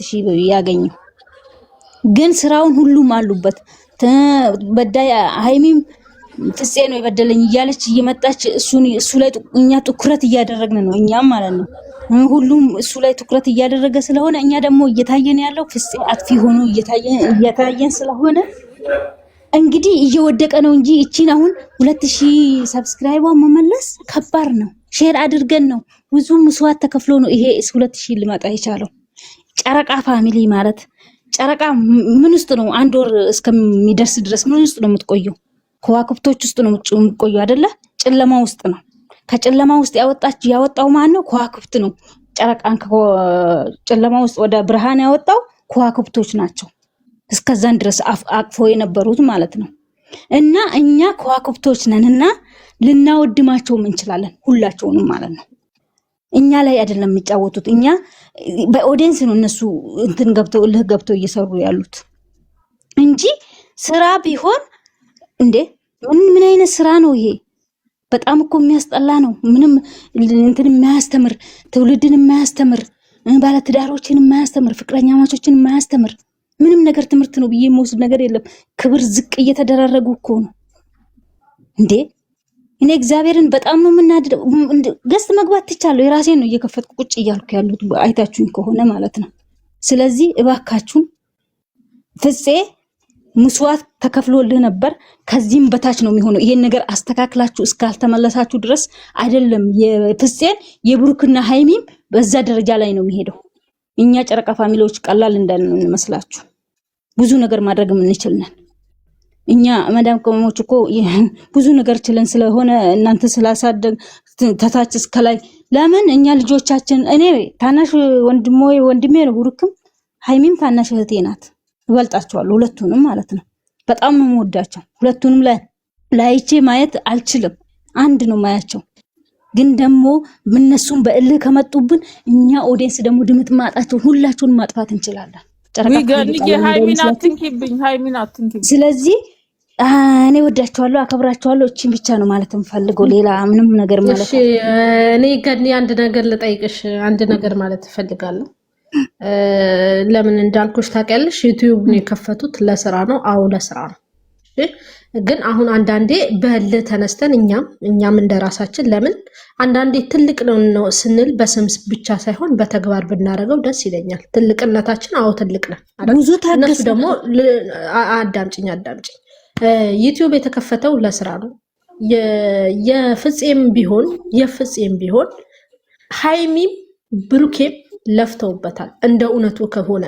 3000 ያገኘው ግን ስራውን ሁሉም አሉበት በዳይ ሃይሚም ፍፄ ነው የበደለኝ እያለች እየመጣች እሱ ላይ እኛ ትኩረት እያደረግን ነው እኛም ማለት ነው ሁሉም እሱ ላይ ትኩረት እያደረገ ስለሆነ እኛ ደግሞ እየታየን ያለው ፍፄ አጥፊ ሆኖ እየታየን ስለሆነ እንግዲህ እየወደቀ ነው እንጂ እቺን አሁን 2000 ሰብስክራይበር መመለስ ከባድ ነው ሼር አድርገን ነው ብዙ መስዋዕት ተከፍሎ ነው ይሄ 2000 ሊመጣ የቻለው ጨረቃ ፋሚሊ ማለት ጨረቃ ምን ውስጥ ነው አንድ ወር እስከሚደርስ ድረስ ምን ውስጥ ነው የምትቆየው ከዋክብቶች ውስጥ ነው የምትቆየው አይደለ ጨለማ ውስጥ ነው ከጨለማ ውስጥ ያወጣው ማን ነው ከዋክብት ነው ጨረቃን ከጨለማ ውስጥ ወደ ብርሃን ያወጣው ከዋክብቶች ናቸው እስከዛን ድረስ አቅፎ የነበሩት ማለት ነው እና እኛ ከዋክብቶች ነንና ልናወድማቸው እንችላለን ሁላቸውንም ማለት ነው እኛ ላይ አይደለም የሚጫወቱት እኛ በኦዲየንስ ነው እነሱ እንትን ገብተው እየሰሩ ያሉት እንጂ ስራ ቢሆን እንዴ ምን አይነት ስራ ነው ይሄ በጣም እኮ የሚያስጠላ ነው ምንም እንትን የማያስተምር ትውልድን የማያስተምር ባለትዳሮችን የማያስተምር ፍቅረኛማቾችን የማያስተምር ምንም ነገር ትምህርት ነው ብዬ የምወስድ ነገር የለም ክብር ዝቅ እየተደራረጉ እኮ ነው እንዴ እኔ እግዚአብሔርን በጣም ነው የምናድደው ገስት መግባት ትቻለሁ የራሴን ነው እየከፈትኩ ቁጭ እያልኩ ያሉት አይታችሁኝ ከሆነ ማለት ነው ስለዚህ እባካችሁን ፍፄ መስዋዕት ተከፍሎልህ ነበር ከዚህም በታች ነው የሚሆነው ይሄን ነገር አስተካክላችሁ እስካልተመለሳችሁ ድረስ አይደለም የፍፄን የብሩክና ሃይሚም በዛ ደረጃ ላይ ነው የሚሄደው እኛ ጨረቃ ፋሚሊዎች ቀላል እንዳንመስላችሁ ብዙ ነገር ማድረግ እንችላለን እኛ መዳም ቆሞች እኮ ብዙ ነገር ችለን ስለሆነ እናንተ ስላሳደግ ተታች እስከላይ ለምን እኛ ልጆቻችን እኔ ታናሽ ወንድሜ ነው ብሩክም ሃይሚም ታናሽ እህቴ ናት እበልጣቸዋለሁ ሁለቱንም ማለት ነው በጣም ነው የምወዳቸው ሁለቱንም ላይቼ ማየት አልችልም አንድ ነው ማያቸው ግን ደግሞ እነሱም በእልህ ከመጡብን እኛ ኦዲየንስ ደግሞ ድምጥ ማጣቸው ሁላችሁን ማጥፋት እንችላለን ሃይሚን አትንኪብኝ ስለዚህ እኔ ወዳቸዋለሁ አከብራቸዋለሁ እቺን ብቻ ነው ማለት እንፈልገው ሌላ ምንም ነገር ማለት እሺ እኔ ገኒ አንድ ነገር ልጠይቅሽ አንድ ነገር ማለት እፈልጋለሁ ለምን እንዳልኩሽ ታውቂያለሽ ዩቲዩብ ነው የከፈቱት ለስራ ነው አው ለስራ ነው እሺ ግን አሁን አንዳንዴ በለ ተነስተን እኛም እንደራሳችን ለምን አንዳንዴ ትልቅ ነው ስንል በስምስ ብቻ ሳይሆን በተግባር ብናረገው ደስ ይለኛል ትልቅነታችን አው ትልቅ ነው ብዙ ታገስ ደግሞ አዳምጪኝ ዩቲዩብ የተከፈተው ለስራ ነው የፍፄም ቢሆን ሃይሚም ብሩኬም ለፍተውበታል እንደ እውነቱ ከሆነ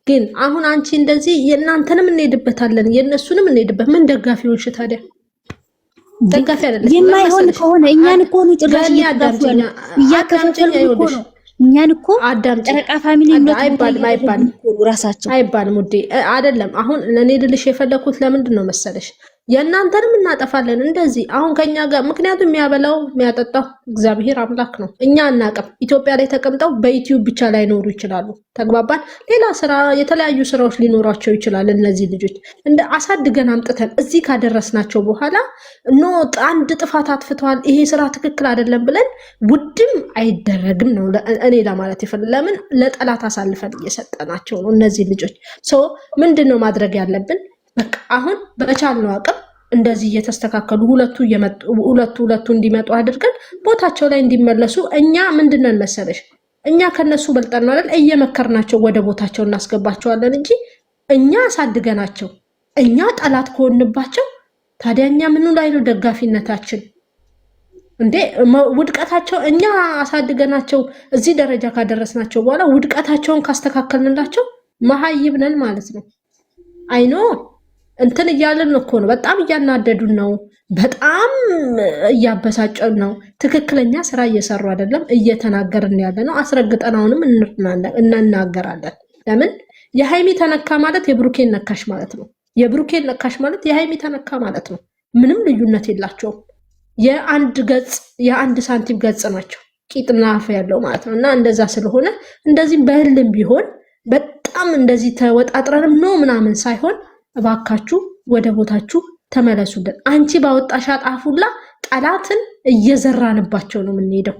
ግን አሁን አንቺ እንደዚህ የእናንተንም እንሄድበታለን የነሱንም እንሄድበት ምን ደጋፊዎች ታዲያ ደጋፊ አይደለም የማይሆን ከሆነ እኛን እኮ ነው ጭራሽ እያከፈተሉ እኮ ነው እኛን እኮ ጨረቃ ፋሚሊ ነው አይባልም ውዴ አይደለም አሁን እኔ ልልሽ የፈለኩት ለምንድን ነው መሰለሽ የእናንተንም እናጠፋለን እንደዚህ አሁን ከኛ ጋር ምክንያቱም የሚያበላው የሚያጠጣው እግዚአብሔር አምላክ ነው እኛ እናቀም ኢትዮጵያ ላይ ተቀምጠው በዩቲዩብ ብቻ ላይ ኖሩ ይችላሉ ተግባባን ሌላ ስራ የተለያዩ ስራዎች ሊኖራቸው ይችላል እነዚህ ልጆች እንደ አሳድገን አምጥተን እዚህ ካደረስናቸው በኋላ አንድ ጥፋት አጥፍተዋል ይሄ ስራ ትክክል አይደለም ብለን ውድም አይደረግም ነው እኔ ለማለት ይፈልል ለምን ለጠላት አሳልፈን እየሰጠናቸው ነው እነዚህ ልጆች ምንድነው ማድረግ ያለብን በቃ አሁን በቻልነው አቅም እንደዚህ እየተስተካከሉ ሁለቱ እንዲመጡ አድርገን ቦታቸው ላይ እንዲመለሱ እኛ ምንድነው መሰለሽ እኛ ከነሱ በልጠን ነው አይደል እየመከርናቸው ወደ ቦታቸው እናስገባቸዋለን እንጂ እኛ አሳድገናቸው እኛ ጠላት ከሆንባቸው ታዲያ እኛ ምኑ ላይ ነው ደጋፊነታችን እንዴ ውድቀታቸው እኛ አሳድገናቸው እዚህ ደረጃ ካደረስናቸው በኋላ ውድቀታቸውን ካስተካከልንላቸው መሀይብ ነን ማለት ነው አይኖ እንትን እያልን እኮ ነው በጣም እያናደዱን ነው በጣም እያበሳጨን ነው ትክክለኛ ስራ እየሰሩ አይደለም እየተናገርን ያለ ነው አስረግጠናውንም እናናገራለን ለምን የሃይሚ ተነካ ማለት የብሩኬን ነካሽ ማለት ነው የብሩኬን ነካሽ ማለት የሃይሚ ተነካ ማለት ነው ምንም ልዩነት የላቸውም የአንድ ሳንቲም ገጽ ናቸው ቂጥና አፍ ያለው ማለት ነው እና እንደዛ ስለሆነ እንደዚህ በህልም ቢሆን በጣም እንደዚህ ተወጣጥረንም ነው ምናምን ሳይሆን እባካችሁ ወደ ቦታችሁ ተመለሱልን አንቺ ባወጣሻት አፉላ ጠላትን እየዘራንባቸው ነው የምንሄደው።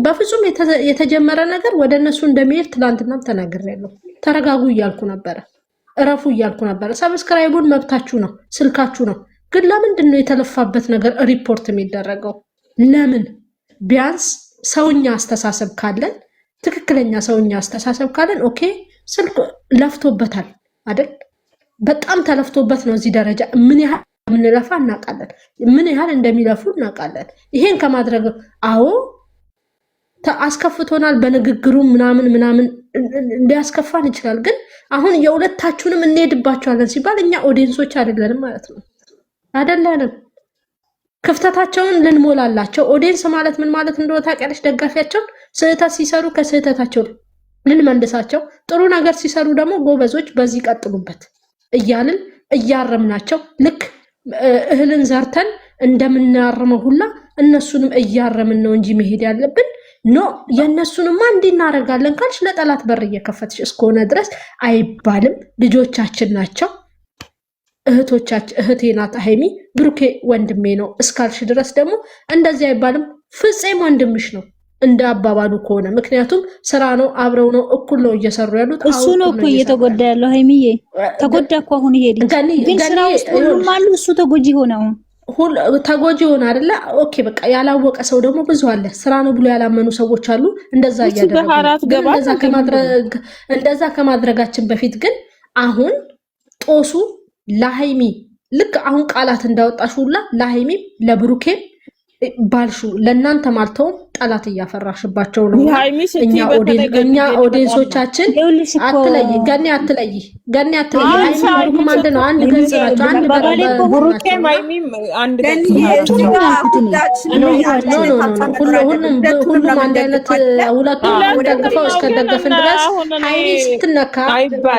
በፍጹም የተጀመረ ነገር ወደ እነሱ እንደሚሄድ ትላንትናም ተናግሬያለሁ። ተረጋጉ እያልኩ ነበረ፣ እረፉ እያልኩ ነበረ። ሰብስክራይቡን መብታችሁ ነው፣ ስልካችሁ ነው። ግን ለምንድን ነው የተለፋበት ነገር ሪፖርት የሚደረገው? ለምን? ቢያንስ ሰውኛ አስተሳሰብ ካለን፣ ትክክለኛ ሰውኛ አስተሳሰብ ካለን ኦኬ፣ ስልክ ለፍቶበታል አይደል? በጣም ተለፍቶበት ነው እዚህ ደረጃ። ምን ያህል የምንለፋ እናውቃለን፣ ምን ያህል እንደሚለፉ እናውቃለን። ይሄን ከማድረግ አዎ አስከፍቶናል፣ በንግግሩ ምናምን ሊያስከፋን ይችላል። ግን አሁን የሁለታችሁንም እንሄድባቸዋለን ሲባል እኛ ኦዲየንሶች አይደለንም ማለት ነው። አይደለንም። ክፍተታቸውን ልንሞላላቸው። ኦዲየንስ ማለት ምን ማለት እንደሆነ ታውቂያለሽ? ደጋፊያቸውን ስህተት ሲሰሩ ከስህተታቸው ልንመልሳቸው፣ ጥሩ ነገር ሲሰሩ ደግሞ ጎበዞች በዚህ ቀጥሉበት እያልን እያረምናቸው፣ ልክ እህልን ዘርተን እንደምናርመው ሁላ እነሱንም እያረምን ነው እንጂ መሄድ ያለብን ኖ የእነሱንማ እንዲህ እናደርጋለን ካልሽ ለጠላት በር እየከፈትሽ እስከሆነ ድረስ አይባልም። ልጆቻችን ናቸው፣ እህቶቻችን። እህቴ ናት ሀይሚ፣ ብሩኬ ወንድሜ ነው እስካልሽ ድረስ ደግሞ እንደዚህ አይባልም። ፍፄም ወንድምሽ ነው እንደ አባባሉ ከሆነ፣ ምክንያቱም ስራ ነው፣ አብረው ነው፣ እኩል ነው እየሰሩ ያሉት። እሱ ነው እኮ እየተጎዳ ያለው። ሀይሚዬ ተጎዳ እኮ አሁን። ይሄ ግን ስራ ውስጥ ሁሉም አሉ፣ እሱ ተጎጂ ሆነ። አሁን ተጎጂ ሆነ አይደለ? ኦኬ በቃ ያላወቀ ሰው ደግሞ ብዙ አለ። ስራ ነው ብሎ ያላመኑ ሰዎች አሉ። እንደዛ እያደረጉ እንደዛ ከማድረጋችን በፊት ግን አሁን ጦሱ ለሀይሚ ልክ አሁን ቃላት እንዳወጣሽ ሁላ ለሀይሚም ለብሩኬም ባልሹ ለእናንተ ማልተውም ጠላት እያፈራሽባቸው ነው። እኛ ኦዲየንሶቻችን አትለይ ገኔ አትለይ አይሚም አንድ ነው። አንድ ገጽ ናቸው። ሁሉም አንድ አይነት ሁለቱም ደግፈው እስከደገፍን ድረስ ሀይሚ ስትነካ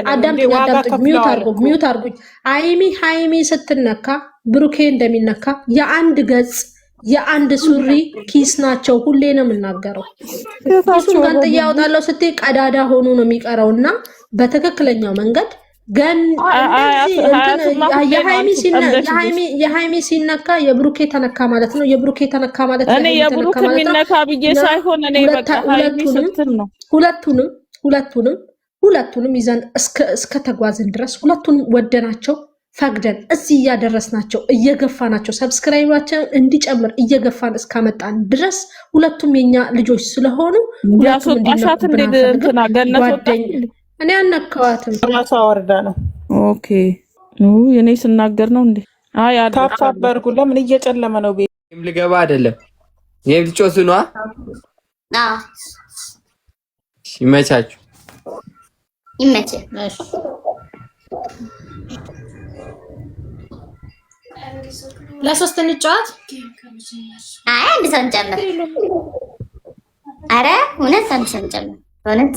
አዳምጡኝ፣ ሚዩት አርጉኝ። ሀይሚ ስትነካ ብሩኬ እንደሚነካ የአንድ ገጽ የአንድ ሱሪ ኪስ ናቸው። ሁሌ ነው የምናገረው። ኪሱን ገንጥ እያወጣለው ስትይ ቀዳዳ ሆኖ ነው የሚቀረው። እና በትክክለኛው መንገድ የሀይሚ ሲነካ የብሩኬ ተነካ ማለት ነው። የብሩኬ ተነካ ማለት ነው። ሁለቱንም ይዘን እስከ ተጓዝን ድረስ ሁለቱንም ወደናቸው ፈቅደን እዚህ እያደረስናቸው እየገፋናቸው ሰብስክራይባቸውን እንዲጨምር እየገፋን እስካመጣን ድረስ ሁለቱም የኛ ልጆች ስለሆኑ እኔ አነካዋትም ራሷ ወርዳ ነው። ኦኬ የኔ ስናገር ነው እንዴ? አይ ታፋበርኩ። ለምን እየጨለመ ነው? ቤት ልገባ አይደለም። የልጮስ ነው። ይመቻችሁ። ይመችህ። ለሶስት እንጫወት። አይ አንድ ሰው እንጨምር። አረ እውነት አንድ ሰው እንጨምር። እውነት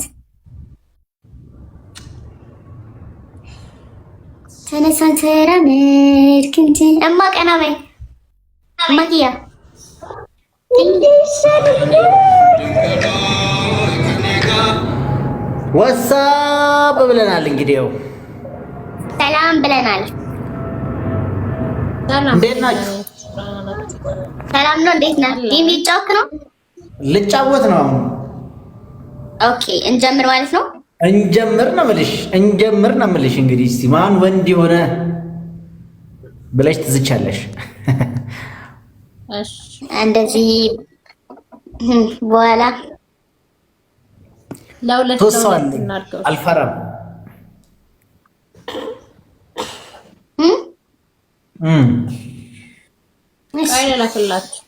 ተነሳን ተራመድ ክንጂ እማ ቀና በይ እማዬ ወሳብ ብለናል። እንግዲህ ያው ሰላም ብለናል። እንዴት ናችሁ? ሰላም ነው። እንዴት ነህ? የሚጫወት ነው። ልጫወት ነው አሁን። ኦኬ እንጀምር ማለት ነው። እንጀምር ነው የምልሽ። እንግዲህ እስቲ ማን ወንድ የሆነ ብለሽ ትዝቻለሽ? እሺ እንደዚህ በኋላ ለሁለት አልፈራም። አይደላክላችሁ